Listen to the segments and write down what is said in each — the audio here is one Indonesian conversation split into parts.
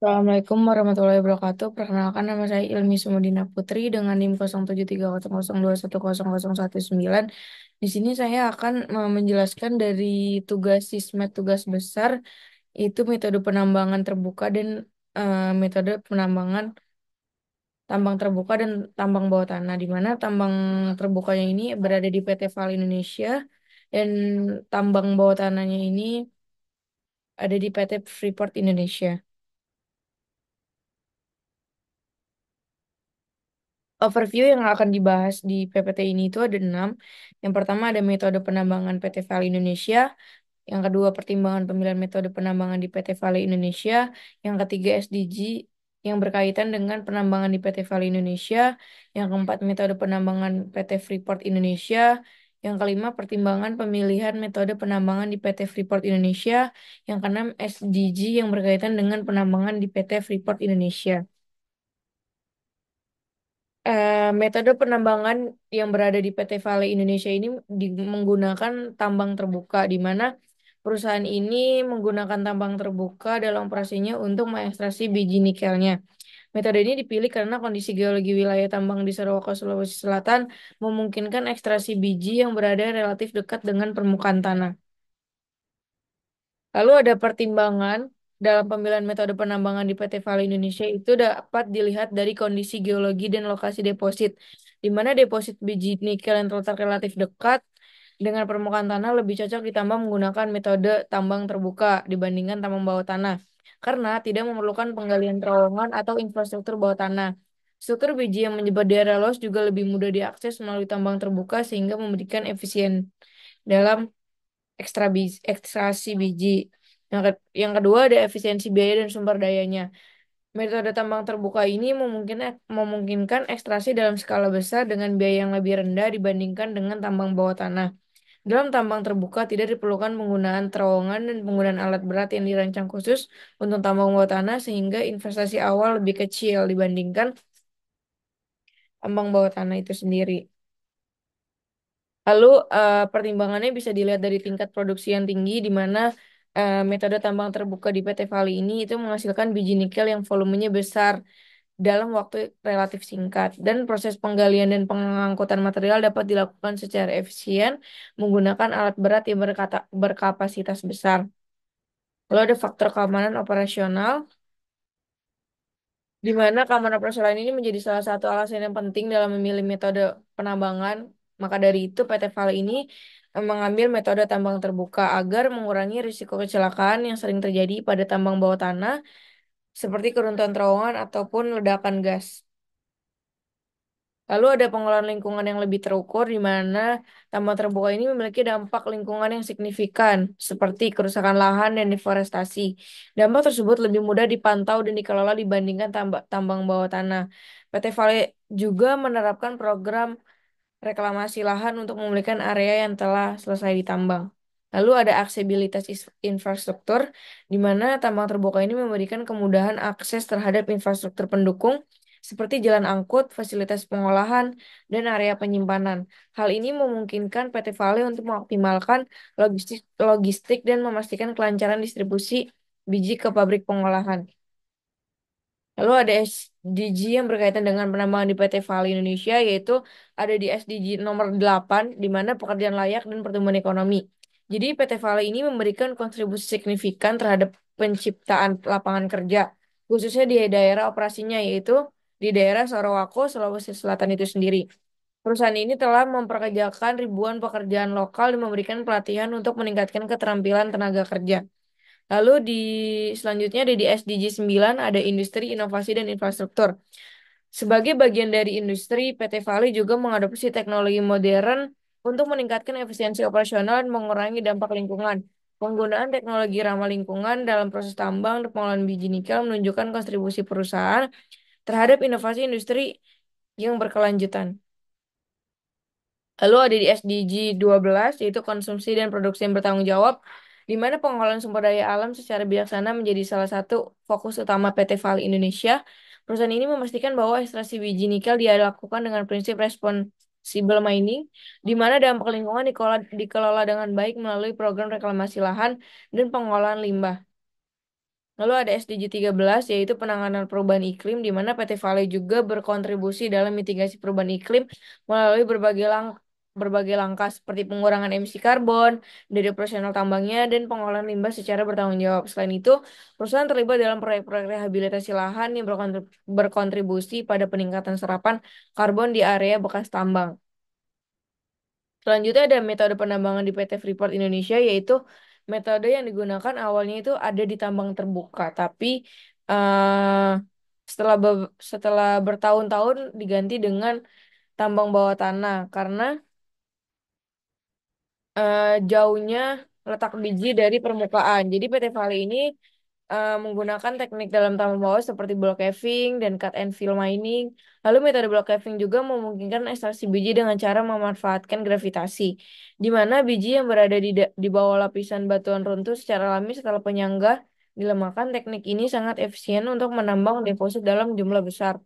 Assalamualaikum warahmatullahi wabarakatuh. Perkenalkan nama saya Ilmi Sumudina Putri dengan NIM 073002100119. Di sini saya akan menjelaskan dari tugas sismet tugas besar itu metode penambangan terbuka dan metode penambangan tambang terbuka dan tambang bawah tanah, di mana tambang terbukanya ini berada di PT Val Indonesia dan tambang bawah tanahnya ini ada di PT Freeport Indonesia. Overview yang akan dibahas di PPT ini itu ada 6. Yang pertama ada metode penambangan PT Vale Indonesia. Yang kedua pertimbangan pemilihan metode penambangan di PT Vale Indonesia. Yang ketiga SDG yang berkaitan dengan penambangan di PT Vale Indonesia. Yang keempat metode penambangan PT Freeport Indonesia. Yang kelima pertimbangan pemilihan metode penambangan di PT Freeport Indonesia. Yang keenam SDG yang berkaitan dengan penambangan di PT Freeport Indonesia. Metode penambangan yang berada di PT Vale Indonesia ini menggunakan tambang terbuka, di mana perusahaan ini menggunakan tambang terbuka dalam operasinya untuk mengekstraksi biji nikelnya. Metode ini dipilih karena kondisi geologi wilayah tambang di Sarawak, Sulawesi Selatan memungkinkan ekstraksi biji yang berada relatif dekat dengan permukaan tanah. Lalu ada pertimbangan dalam pemilihan metode penambangan di PT Vale Indonesia itu dapat dilihat dari kondisi geologi dan lokasi deposit, di mana deposit biji nikel yang terletak relatif dekat dengan permukaan tanah lebih cocok ditambang menggunakan metode tambang terbuka dibandingkan tambang bawah tanah, karena tidak memerlukan penggalian terowongan atau infrastruktur bawah tanah. Struktur biji yang menyebar di area los juga lebih mudah diakses melalui tambang terbuka sehingga memberikan efisien dalam ekstraksi biji. Yang kedua ada efisiensi biaya dan sumber dayanya. Metode tambang terbuka ini memungkinkan ekstraksi dalam skala besar dengan biaya yang lebih rendah dibandingkan dengan tambang bawah tanah. Dalam tambang terbuka tidak diperlukan penggunaan terowongan dan penggunaan alat berat yang dirancang khusus untuk tambang bawah tanah sehingga investasi awal lebih kecil dibandingkan tambang bawah tanah itu sendiri. Lalu pertimbangannya bisa dilihat dari tingkat produksi yang tinggi, di mana metode tambang terbuka di PT Vali ini itu menghasilkan biji nikel yang volumenya besar dalam waktu relatif singkat, dan proses penggalian dan pengangkutan material dapat dilakukan secara efisien menggunakan alat berat yang berkapasitas besar. Lalu ada faktor keamanan operasional, di mana keamanan operasional ini menjadi salah satu alasan yang penting dalam memilih metode penambangan. Maka dari itu, PT Vale ini mengambil metode tambang terbuka agar mengurangi risiko kecelakaan yang sering terjadi pada tambang bawah tanah, seperti keruntuhan terowongan ataupun ledakan gas. Lalu ada pengelolaan lingkungan yang lebih terukur, di mana tambang terbuka ini memiliki dampak lingkungan yang signifikan, seperti kerusakan lahan dan deforestasi. Dampak tersebut lebih mudah dipantau dan dikelola dibandingkan tambang bawah tanah. PT Vale juga menerapkan program reklamasi lahan untuk memulihkan area yang telah selesai ditambang. Lalu ada aksesibilitas infrastruktur, di mana tambang terbuka ini memberikan kemudahan akses terhadap infrastruktur pendukung seperti jalan angkut, fasilitas pengolahan, dan area penyimpanan. Hal ini memungkinkan PT Vale untuk mengoptimalkan logistik dan memastikan kelancaran distribusi biji ke pabrik pengolahan. Lalu ada SDG yang berkaitan dengan penambangan di PT Vale Indonesia, yaitu ada di SDG nomor 8, di mana pekerjaan layak dan pertumbuhan ekonomi. Jadi PT Vale ini memberikan kontribusi signifikan terhadap penciptaan lapangan kerja, khususnya di daerah operasinya, yaitu di daerah Sarawak, Sulawesi Selatan itu sendiri. Perusahaan ini telah memperkerjakan ribuan pekerjaan lokal dan memberikan pelatihan untuk meningkatkan keterampilan tenaga kerja. Lalu selanjutnya ada di SDG 9 ada industri, inovasi, dan infrastruktur. Sebagai bagian dari industri, PT Vale juga mengadopsi teknologi modern untuk meningkatkan efisiensi operasional dan mengurangi dampak lingkungan. Penggunaan teknologi ramah lingkungan dalam proses tambang dan pengolahan biji nikel menunjukkan kontribusi perusahaan terhadap inovasi industri yang berkelanjutan. Lalu ada di SDG 12, yaitu konsumsi dan produksi yang bertanggung jawab, di mana pengolahan sumber daya alam secara bijaksana menjadi salah satu fokus utama PT Vale Indonesia. Perusahaan ini memastikan bahwa ekstraksi biji nikel dilakukan dengan prinsip responsible mining, di mana dampak lingkungan dikelola dengan baik melalui program reklamasi lahan dan pengolahan limbah. Lalu ada SDG 13 yaitu penanganan perubahan iklim di mana PT Vale juga berkontribusi dalam mitigasi perubahan iklim melalui berbagai langkah seperti pengurangan emisi karbon dari operasional tambangnya dan pengolahan limbah secara bertanggung jawab. Selain itu, perusahaan terlibat dalam proyek-proyek rehabilitasi lahan yang berkontribusi pada peningkatan serapan karbon di area bekas tambang. Selanjutnya ada metode penambangan di PT Freeport Indonesia, yaitu metode yang digunakan awalnya itu ada di tambang terbuka, tapi eh, setelah bertahun-tahun diganti dengan tambang bawah tanah karena jauhnya letak biji dari permukaan. Jadi PT Vale ini menggunakan teknik dalam tambang bawah seperti block caving dan cut and fill mining. Lalu metode block caving juga memungkinkan ekstraksi biji dengan cara memanfaatkan gravitasi, di mana biji yang berada di bawah lapisan batuan runtuh secara alami setelah penyangga dilemahkan. Teknik ini sangat efisien untuk menambang deposit dalam jumlah besar.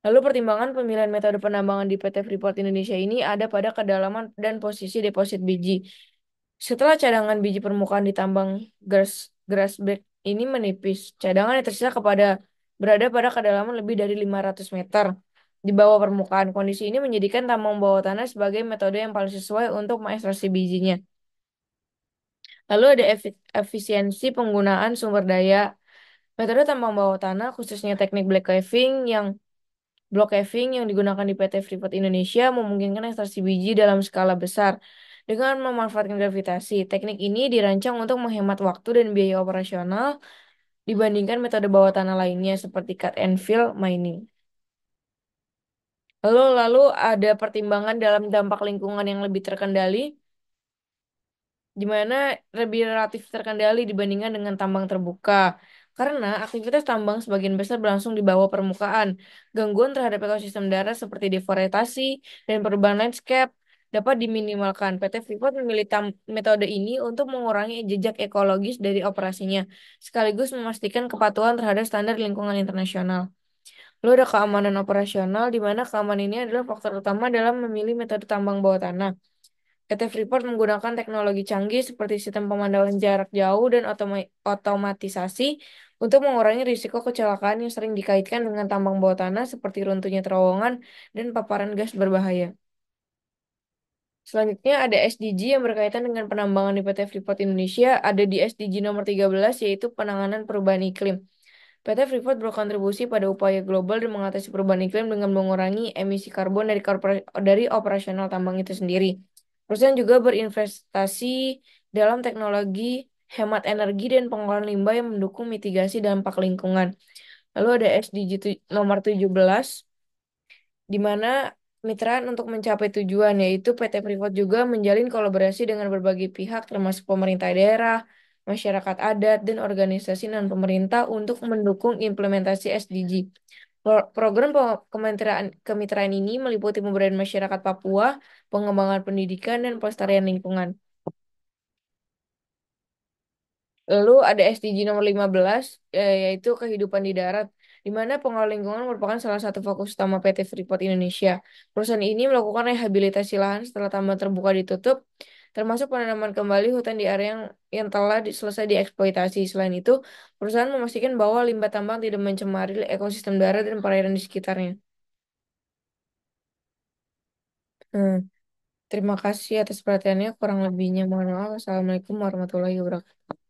Lalu pertimbangan pemilihan metode penambangan di PT Freeport Indonesia ini ada pada kedalaman dan posisi deposit biji. Setelah cadangan biji permukaan ditambang grassberg ini menipis, cadangan yang tersisa berada pada kedalaman lebih dari 500 meter di bawah permukaan. Kondisi ini menjadikan tambang bawah tanah sebagai metode yang paling sesuai untuk mengekstraksi bijinya. Lalu ada efisiensi penggunaan sumber daya. Metode tambang bawah tanah, khususnya teknik black caving yang block caving yang digunakan di PT Freeport Indonesia memungkinkan ekstraksi biji dalam skala besar dengan memanfaatkan gravitasi. Teknik ini dirancang untuk menghemat waktu dan biaya operasional dibandingkan metode bawah tanah lainnya seperti cut and fill mining. Lalu ada pertimbangan dalam dampak lingkungan yang lebih terkendali, di mana lebih relatif terkendali dibandingkan dengan tambang terbuka. Karena aktivitas tambang sebagian besar berlangsung di bawah permukaan. Gangguan terhadap ekosistem darat seperti deforestasi dan perubahan landscape dapat diminimalkan. PT Freeport memilih metode ini untuk mengurangi jejak ekologis dari operasinya, sekaligus memastikan kepatuhan terhadap standar lingkungan internasional. Lalu ada keamanan operasional, di mana keamanan ini adalah faktor utama dalam memilih metode tambang bawah tanah. PT Freeport menggunakan teknologi canggih seperti sistem pemantauan jarak jauh dan otomatisasi untuk mengurangi risiko kecelakaan yang sering dikaitkan dengan tambang bawah tanah seperti runtuhnya terowongan dan paparan gas berbahaya. Selanjutnya ada SDG yang berkaitan dengan penambangan di PT Freeport Indonesia. Ada di SDG nomor 13 yaitu penanganan perubahan iklim. PT Freeport berkontribusi pada upaya global dan mengatasi perubahan iklim dengan mengurangi emisi karbon dari operasional tambang itu sendiri. Perusahaan juga berinvestasi dalam teknologi hemat energi dan pengolahan limbah yang mendukung mitigasi dampak lingkungan. Lalu ada SDG nomor 17, di mana mitraan untuk mencapai tujuan, yaitu PT Freeport juga menjalin kolaborasi dengan berbagai pihak termasuk pemerintah daerah, masyarakat adat, dan organisasi non-pemerintah untuk mendukung implementasi SDG. Program kemitraan ini meliputi pemberdayaan masyarakat Papua, pengembangan pendidikan, dan pelestarian lingkungan. Lalu ada SDG nomor 15, yaitu kehidupan di darat, di mana pengelola lingkungan merupakan salah satu fokus utama PT Freeport Indonesia. Perusahaan ini melakukan rehabilitasi lahan setelah tambang terbuka ditutup, termasuk penanaman kembali hutan di area yang telah selesai dieksploitasi. Selain itu, perusahaan memastikan bahwa limbah tambang tidak mencemari ekosistem darat dan perairan di sekitarnya. Hmm, Terima kasih atas perhatiannya. Kurang lebihnya mohon maaf. Assalamualaikum warahmatullahi wabarakatuh.